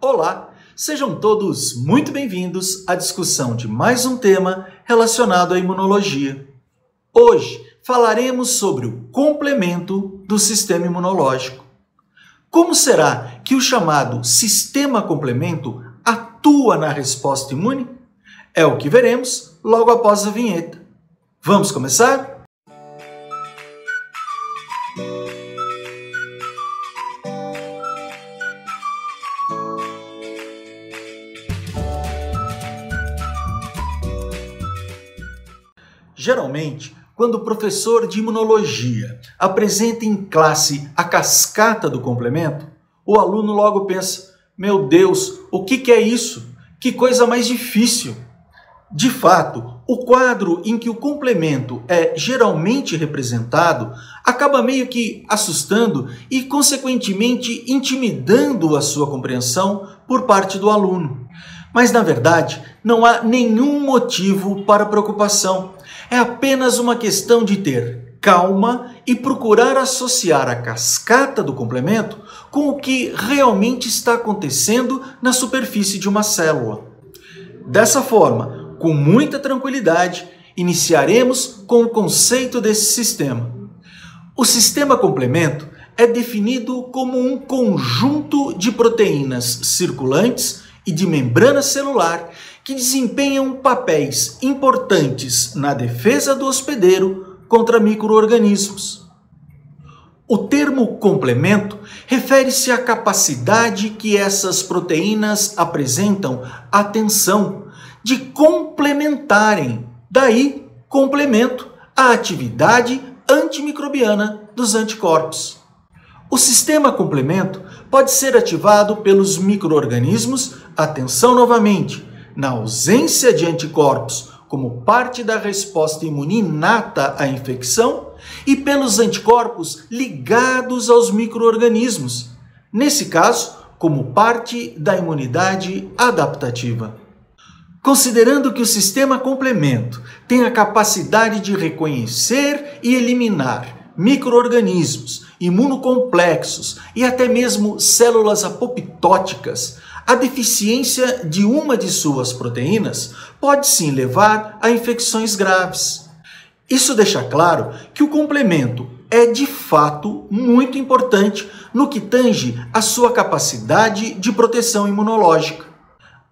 Olá, sejam todos muito bem-vindos à discussão de mais um tema relacionado à imunologia. Hoje falaremos sobre o complemento do sistema imunológico. Como será que o chamado sistema complemento atua na resposta imune? É o que veremos logo após a vinheta. Vamos começar? Geralmente, quando o professor de imunologia apresenta em classe a cascata do complemento, o aluno logo pensa: meu Deus, o que é isso? Que coisa mais difícil! De fato, o quadro em que o complemento é geralmente representado acaba meio que assustando e, consequentemente, intimidando a sua compreensão por parte do aluno. Mas, na verdade, não há nenhum motivo para preocupação. É apenas uma questão de ter calma e procurar associar a cascata do complemento com o que realmente está acontecendo na superfície de uma célula. Dessa forma, com muita tranquilidade, iniciaremos com o conceito desse sistema. O sistema complemento é definido como um conjunto de proteínas circulantes e de membrana celular que desempenham papéis importantes na defesa do hospedeiro contra micro-organismos. O termo complemento refere-se à capacidade que essas proteínas apresentam à tensão de complementarem, daí complemento, a atividade antimicrobiana dos anticorpos. O sistema complemento pode ser ativado pelos micro-organismos, atenção novamente, na ausência de anticorpos como parte da resposta imune inata à infecção e pelos anticorpos ligados aos micro-organismos, nesse caso, como parte da imunidade adaptativa. Considerando que o sistema complemento tem a capacidade de reconhecer e eliminar micro-organismos, imunocomplexos e até mesmo células apoptóticas, a deficiência de uma de suas proteínas pode sim levar a infecções graves. Isso deixa claro que o complemento é de fato muito importante no que tange a sua capacidade de proteção imunológica.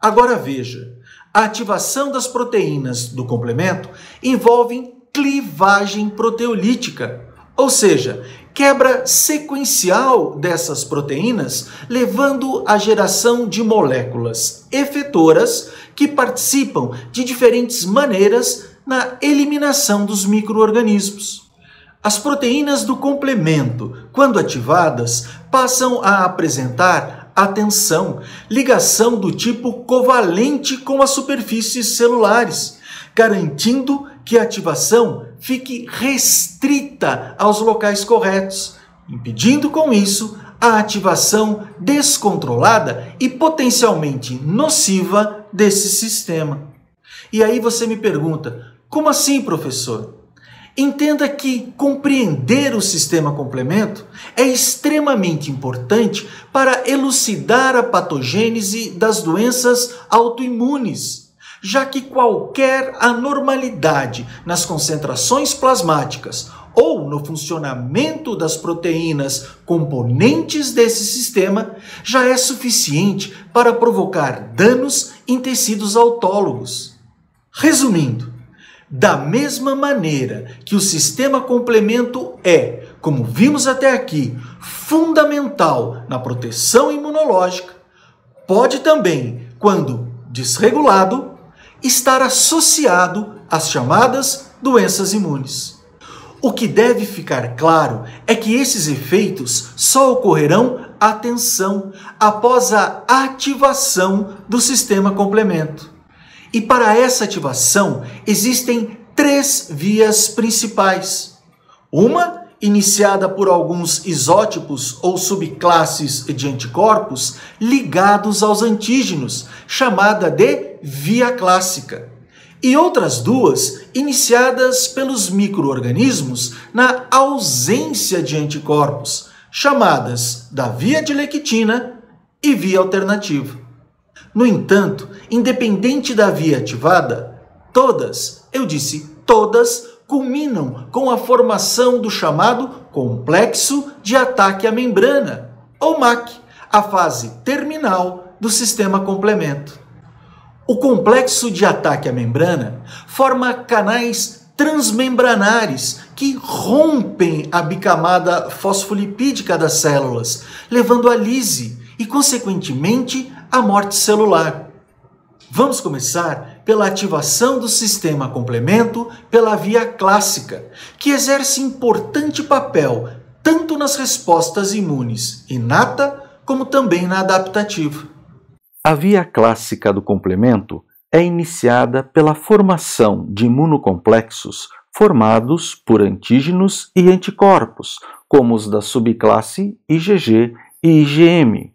Agora veja, a ativação das proteínas do complemento envolve clivagem proteolítica, ou seja, quebra sequencial dessas proteínas, levando à geração de moléculas efetoras que participam de diferentes maneiras na eliminação dos micro-organismos. As proteínas do complemento, quando ativadas, passam a apresentar atenção, ligação do tipo covalente com as superfícies celulares, garantindo que a ativação fique restrita aos locais corretos, impedindo com isso a ativação descontrolada e potencialmente nociva desse sistema. E aí você me pergunta, como assim, professor? Entenda que compreender o sistema complemento é extremamente importante para elucidar a patogênese das doenças autoimunes, já que qualquer anormalidade nas concentrações plasmáticas ou no funcionamento das proteínas componentes desse sistema já é suficiente para provocar danos em tecidos autólogos. Resumindo, da mesma maneira que o sistema complemento é, como vimos até aqui, fundamental na proteção imunológica, pode também, quando desregulado, estar associado às chamadas doenças imunes. O que deve ficar claro é que esses efeitos só ocorrerão, atenção, após a ativação do sistema complemento. E para essa ativação existem três vias principais. Uma, iniciada por alguns isótipos ou subclasses de anticorpos ligados aos antígenos, chamada de via clássica. E outras duas, iniciadas pelos micro-organismos na ausência de anticorpos, chamadas da via de lectina e via alternativa. No entanto, independente da via ativada, todas, eu disse todas, culminam com a formação do chamado complexo de ataque à membrana, ou MAC, a fase terminal do sistema complemento. O complexo de ataque à membrana forma canais transmembranares que rompem a bicamada fosfolipídica das células, levando à lise e, consequentemente, à morte celular. Vamos começar pela ativação do sistema complemento pela via clássica, que exerce importante papel tanto nas respostas imunes inata como também na adaptativa. A via clássica do complemento é iniciada pela formação de imunocomplexos formados por antígenos e anticorpos, como os da subclasse IgG e IgM.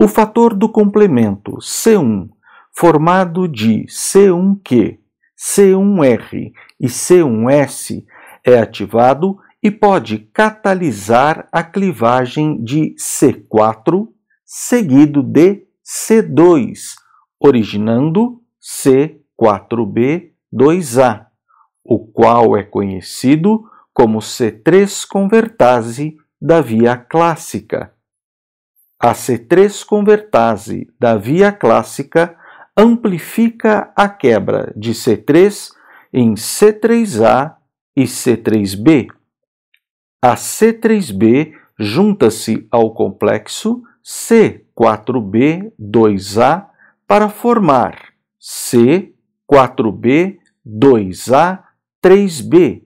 O fator do complemento C1, formado de C1q, C1r e C1s, é ativado e pode catalisar a clivagem de C4 seguido de C2, originando C4b2A, o qual é conhecido como C3 convertase da via clássica. A C3 convertase da via clássica amplifica a quebra de C3 em C3A e C3b. A C3b junta-se ao complexo C4b2A para formar C4b2A3b,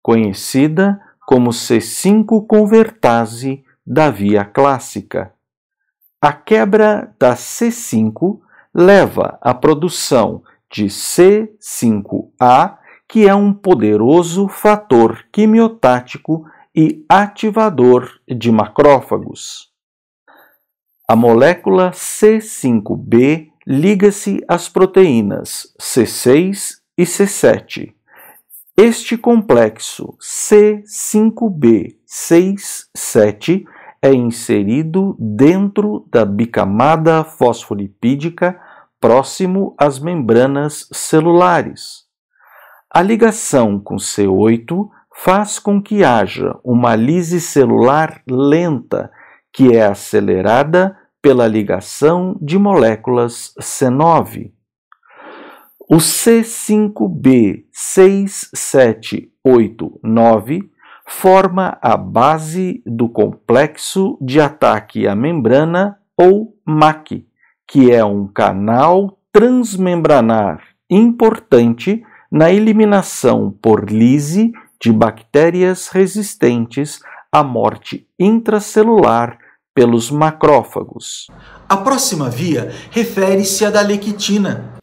conhecida como C5 convertase da via clássica. A quebra da C5 leva à produção de C5A, que é um poderoso fator quimiotático e ativador de macrófagos. A molécula C5b liga-se às proteínas C6 e C7. Este complexo C5b6-7 é inserido dentro da bicamada fosfolipídica próximo às membranas celulares. A ligação com C8 faz com que haja uma lise celular lenta, que é acelerada pela ligação de moléculas C9. O C5b678-9 forma a base do complexo de ataque à membrana, ou MAC, que é um canal transmembranar importante na eliminação por lise de bactérias resistentes à morte intracelular pelos macrófagos. A próxima via refere-se à da lectina.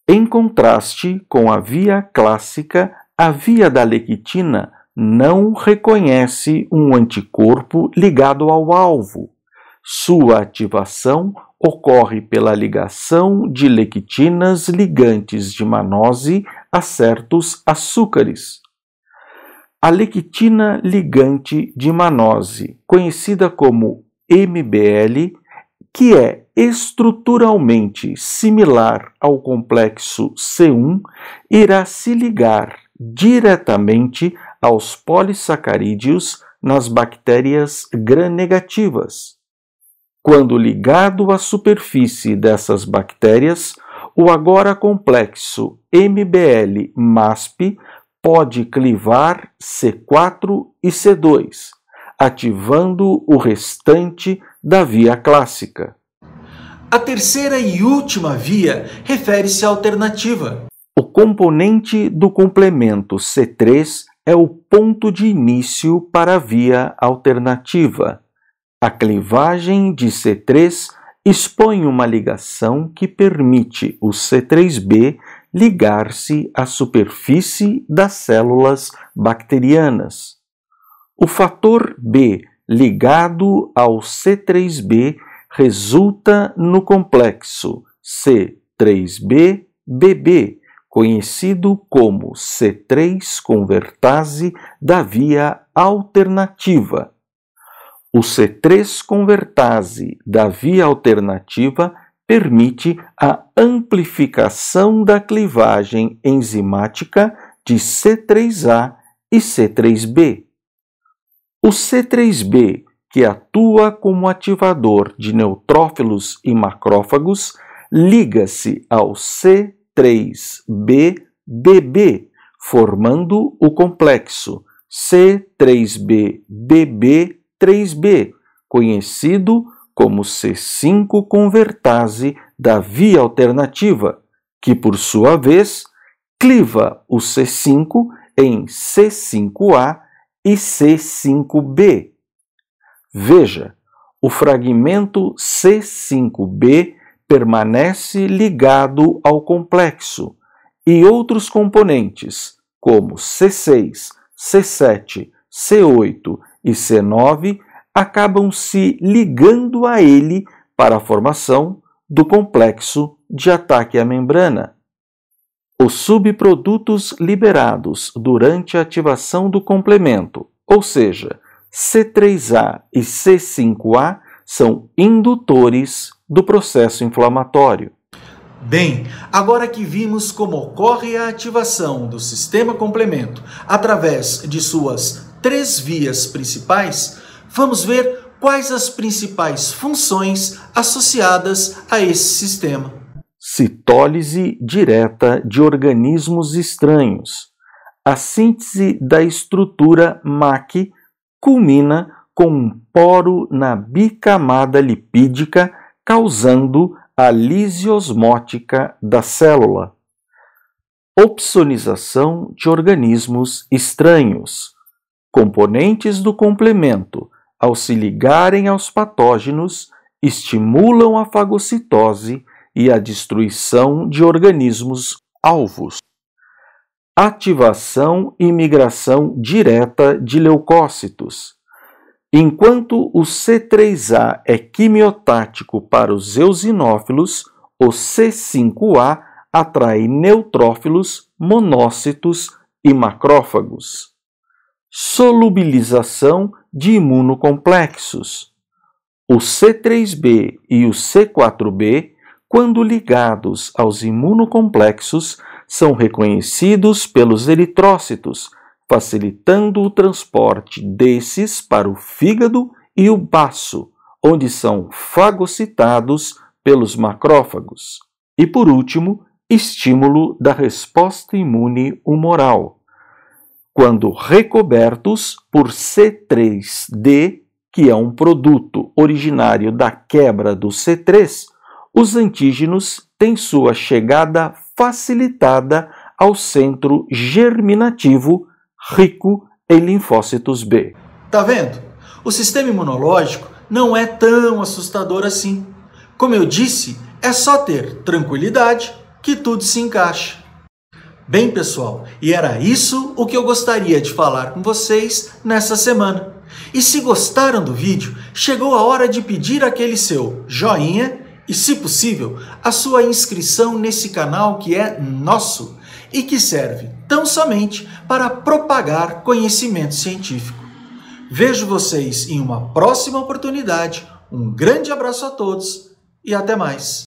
Em contraste com a via clássica, a via da lectina não reconhece um anticorpo ligado ao alvo. Sua ativação ocorre pela ligação de lectinas ligantes de mannose a certos açúcares. A lectina ligante de mannose, conhecida como MBL, que é estruturalmente similar ao complexo C1, irá se ligar diretamente aos polissacarídeos nas bactérias gram-negativas. Quando ligado à superfície dessas bactérias, o agora complexo MBL-MASP pode clivar C4 e C2, ativando o restante da via clássica. A terceira e última via refere-se à alternativa. O componente do complemento C3 é o ponto de início para a via alternativa. A clivagem de C3 expõe uma ligação que permite o C3b ligar-se à superfície das células bacterianas. O fator B ligado ao C3b resulta no complexo C3b-BB, conhecido como C3 convertase da via alternativa. O C3 convertase da via alternativa permite a amplificação da clivagem enzimática de C3A e C3B. O C3B, que atua como ativador de neutrófilos e macrófagos, liga-se ao C3BBB, formando o complexo C3BBB3B, conhecido como C5 convertase da via alternativa, que por sua vez cliva o C5 em C5A e C5B. Veja, o fragmento C5B permanece ligado ao complexo e outros componentes, como C6, C7, C8 e C9, acabam se ligando a ele para a formação do complexo de ataque à membrana. Os subprodutos liberados durante a ativação do complemento, ou seja, C3A e C5A, são indutores do processo inflamatório. Bem, agora que vimos como ocorre a ativação do sistema complemento através de suas 3 vias principais, vamos ver quais as principais funções associadas a esse sistema. Citólise direta de organismos estranhos. A síntese da estrutura MAC culmina com um poro na bicamada lipídica, causando a lise osmótica da célula. Opsonização de organismos estranhos. Componentes do complemento, ao se ligarem aos patógenos, estimulam a fagocitose e a destruição de organismos alvos. Ativação e migração direta de leucócitos. Enquanto o C3A é quimiotático para os eosinófilos, o C5A atrai neutrófilos, monócitos e macrófagos. Solubilização de imunocomplexos. O C3B e o C4B, quando ligados aos imunocomplexos, são reconhecidos pelos eritrócitos, facilitando o transporte desses para o fígado e o baço, onde são fagocitados pelos macrófagos. E, por último, estímulo da resposta imune humoral, quando recobertos por C3D, que é um produto originário da quebra do C3, os antígenos têm sua chegada facilitada ao centro germinativo rico em linfócitos B. Tá vendo? O sistema imunológico não é tão assustador assim. Como eu disse, é só ter tranquilidade que tudo se encaixa. Bem, pessoal, e era isso o que eu gostaria de falar com vocês nessa semana. E se gostaram do vídeo, chegou a hora de pedir aquele seu joinha e, se possível, a sua inscrição nesse canal que é nosso e que serve tão somente para propagar conhecimento científico. Vejo vocês em uma próxima oportunidade. Um grande abraço a todos e até mais.